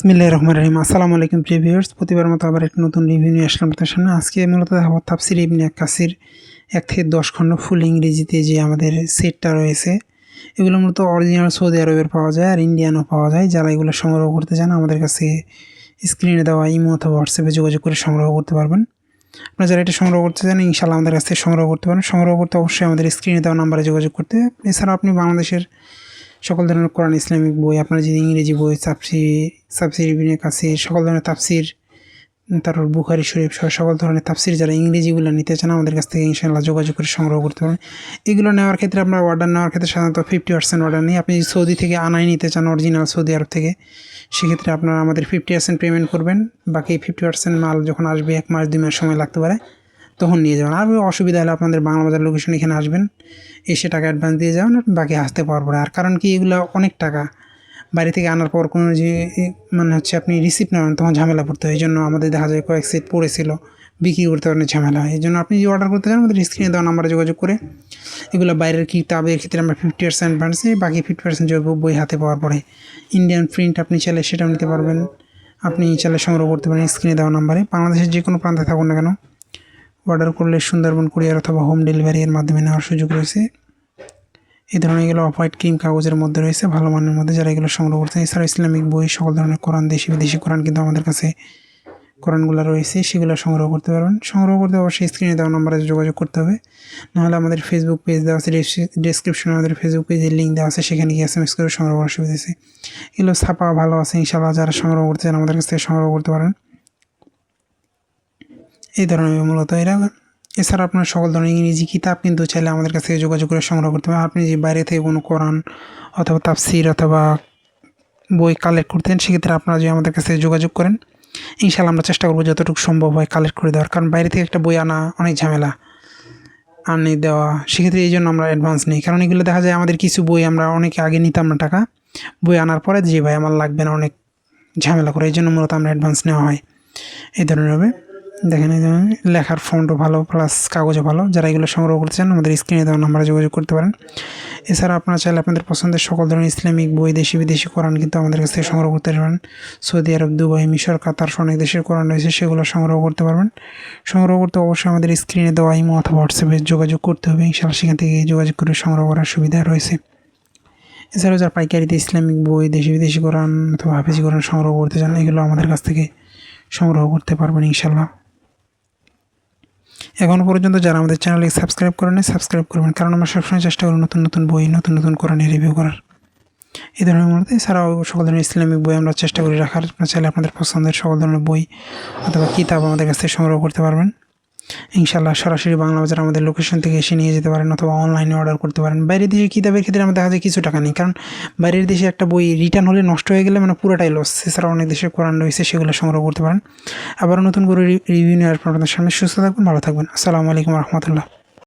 বিসমিল্লাহির রহমানির রহিম। আসসালামু আলাইকুম প্রিয় ভিউয়ার্স, প্রতিবার মতো আবার একটা নতুন রিভিউ নিয়ে আসলাম আপনাদের সামনে। আজকে মূলত দেখাবো তাফসির ইবনে কাসির 1 থেকে 10 খণ্ড ফুল ইংরেজিতে যে আমাদের সেটটা রয়েছে, এগুলো মূলত অরিজিনাল সৌদি আরবের পাওয়া যায় আর ইন্ডিয়ানও পাওয়া যায়। যারা এগুলো সংগ্রহ করতে চান আমাদের কাছে স্ক্রিনে দেওয়া ইমো অথবা হোয়াটসঅ্যাপে যোগাযোগ করে সংগ্রহ করতে পারবেন। আপনারা যারা এটা সংগ্রহ করতে চান ইনশাআল্লাহ আমাদের কাছ থেকে সংগ্রহ করতে পারেন। সংগ্রহ করতে অবশ্যই আমাদের স্ক্রিনে দেওয়া নাম্বারে যোগাযোগ করতে। এছাড়াও আপনি বাংলাদেশের সকল ধরনের কোরআন ইসলামিক বই, আপনার যদি ইংরেজি বই, তাফসির ইবনে কাসির, সকল ধরনের তাফসির, তারপর বুখারী শরীফ সহ সকল ধরনের তাফসির যারা ইংরেজিগুলো নিতে চান আমাদের কাছ থেকে ইনশাআল্লাহ যোগাযোগ করে সংগ্রহ করতে পারেন। এগুলো নেওয়ার ক্ষেত্রে আমরা অর্ডার নেওয়ার ক্ষেত্রে সাধারণত 50% অর্ডার নিই। আপনি যদি সৌদি থেকে আনাই নিতে চান অরিজিনাল সৌদি আরব থেকে, সেক্ষেত্রে আপনারা আমাদের 50% পেমেন্ট করবেন। বাকি 50% মাল যখন আসবে 1 মাস 2 মাস সময় লাগতে পারে, তখন নিয়ে যাবেন। আর অসুবিধা হলে আপনাদের বাংলা বাজার লোকেশন এখানে আসবেন, এসে টাকা অ্যাডভান্স দিয়ে যাবেন, বাকি আসতে পারবো। আর কারণ কি, এগুলো অনেক টাকা, বাড়ি থেকে আনার পর কোনো যে আপনি রিসিপ্ট নেবেন তখন ঝামেলা পড়তে হয়। এই জন্য আমাদের দেখা যায় কয়েক সেট পড়েছিল, বিক্রি করতে অনেক ঝামেলা হয়। এই জন্য আপনি যদি অর্ডার করতে চান আমাদের স্ক্রিনে দেওয়া নাম্বারে যোগাযোগ করে, এগুলো বাইরের কিতাবের ক্ষেত্রে আমরা 50% অ্যাডভান্স নিই, বাকি 50% বই হাতে পাওয়ার পরে ইন্ডিয়ান প্রিন্ট আপনি চাইলে সেটাও নিতে পারবেন। আপনি চাইলে সংগ্রহ করতে পারেন স্ক্রিনে দেওয়া নাম্বারে। বাংলাদেশের যে কোনো প্রান্তে থাকুন না কেন, অর্ডার করলে সুন্দরবন কুরিয়ার অথবা হোম ডেলিভারি এর মাধ্যমে নেওয়ার সুযোগ রয়েছে। এই ধরনের এগুলো অফ হোয়াইট ক্রিম কাগজের মধ্যে রয়েছে, ভালো মানের মধ্যে, যারা এগুলো সংগ্রহ করতে। এছাড়া ইসলামিক বই, সকল ধরনের কোরআন, দেশি বিদেশি কোরআন কিন্তু আমাদের কাছে কোরআনগুলো রয়েছে, সেগুলো সংগ্রহ করতে পারবেন। সংগ্রহ করতে অবশ্যই স্ক্রিনে দেওয়া নাম্বারে যোগাযোগ করতে হবে, নাহলে আমাদের ফেসবুক পেজ দেওয়া আছে, ডেসক্রিপশনে আমাদের ফেসবুক পেজের লিঙ্ক দেওয়া আছে, সেখানে গিয়ে SMS করে সংগ্রহ করার সুবিধা আছে। এগুলো ছাপা ভালো আছে ইনশাআল্লাহ, যারা সংগ্রহ করতে চান আমাদের কাছ থেকে সংগ্রহ করতে পারেন। এই ধরনের মূলত এরা। এছাড়া আপনার সকল ধরনের ইংরেজি কিতাব কিন্তু চাইলে আমাদের কাছ থেকে যোগাযোগ করে সংগ্রহ করতে পারেন। আপনি যে বাইরে থেকে কোনো কোরআন অথবা তাফসির অথবা বই কালেক্ট করতেন, সেক্ষেত্রে আপনারা যদি আমাদের কাছে যোগাযোগ করেন ইনশাআল্লাহ আমরা চেষ্টা করবো যতটুকু সম্ভব হয় কালেক্ট করে দেওয়ার। কারণ বাইরে থেকে একটা বই আনা অনেক ঝামেলা, আনি দেওয়া, সেক্ষেত্রে এই জন্য আমরা অ্যাডভান্স নিই। কারণ এগুলো দেখা যায় আমাদের কিছু বই আমরা অনেকে আগে নিতাম না টাকা, বই আনার পরে যে ভাই আমার লাগবে না, অনেক ঝামেলা করে, এই জন্য মূলত আমরা অ্যাডভান্স নেওয়া হয়। এই ধরনের হবে। দেখেন এই ধরনের লেখার ফন্টও ভালো, প্লাস কাগজও ভালো। যারা এগুলো সংগ্রহ করতে চান আমাদের স্ক্রিনে দেওয়া নাম্বারে যোগাযোগ করতে পারেন। এছাড়া আপনারা চাইলে আপনাদের পছন্দের সকল ধরনের ইসলামিক বই, দেশি বিদেশি কোরআন কিন্তু আমাদের কাছ থেকে সংগ্রহ করতে পারবেন। সৌদি আরব, দুবাই, মিশর, কাতার অনেক দেশের কোরআন রয়েছে, সেগুলো সংগ্রহ করতে পারবেন। সংগ্রহ করতে অবশ্যই আমাদের স্ক্রিনে দেওয়া ইমো অথবা হোয়াটসঅ্যাপে যোগাযোগ করতে হবে। ইনশাআল্লাহ সেখান থেকে যোগাযোগ করে সংগ্রহ করার সুবিধা রয়েছে। এছাড়াও যারা পাইকারিতে ইসলামিক বই, দেশি বিদেশি কোরআন অথবা হাফেজি কোরআন সংগ্রহ করতে চান, এগুলো আমাদের কাছ থেকে সংগ্রহ করতে পারবেন ইনশাআল্লাহ। এখনও পর্যন্ত যারা আমাদের চ্যানেলকে সাবস্ক্রাইব করেন, সাবস্ক্রাইব করবেন, কারণ আমরা সবসময় চেষ্টা করি নতুন নতুন বই, নতুন নতুন কোরআনের রিভিউ করার। এই ধরনের মধ্যে এছাড়াও সকল ধরনের ইসলামিক বই আমরা চেষ্টা করি রাখার। আপনারা চাইলে আপনাদের পছন্দের সকল ধরনের বই অথবা কিতাব আমাদের কাছ থেকে সংগ্রহ করতে পারবেন ইনশাআল্লাহ। সরাসরি বাংলা বাজার আমাদের লোকেশন থেকে এসে নিয়ে যেতে পারেন অথবা অনলাইনে অর্ডার করতে পারেন। বাইরের দেশে কিতাবের ক্ষেত্রে আমাদের দেখা যায় কিছু টাকা নেই, কারণ বাইরের দেশে একটা বই রিটার্ন হলে নষ্ট হয়ে গেলে পুরোটাই লস। এছাড়া অনেক দেশের কোরআন রয়েছে, সেগুলো সংগ্রহ করতে পারেন। আবারও নতুন করে রিভিউ নিয়ে আসবেন আপনাদের সামনে। সুস্থ থাকবেন, ভালো থাকবেন। আসসালামু আলাইকুম রহমতুল্লাহ।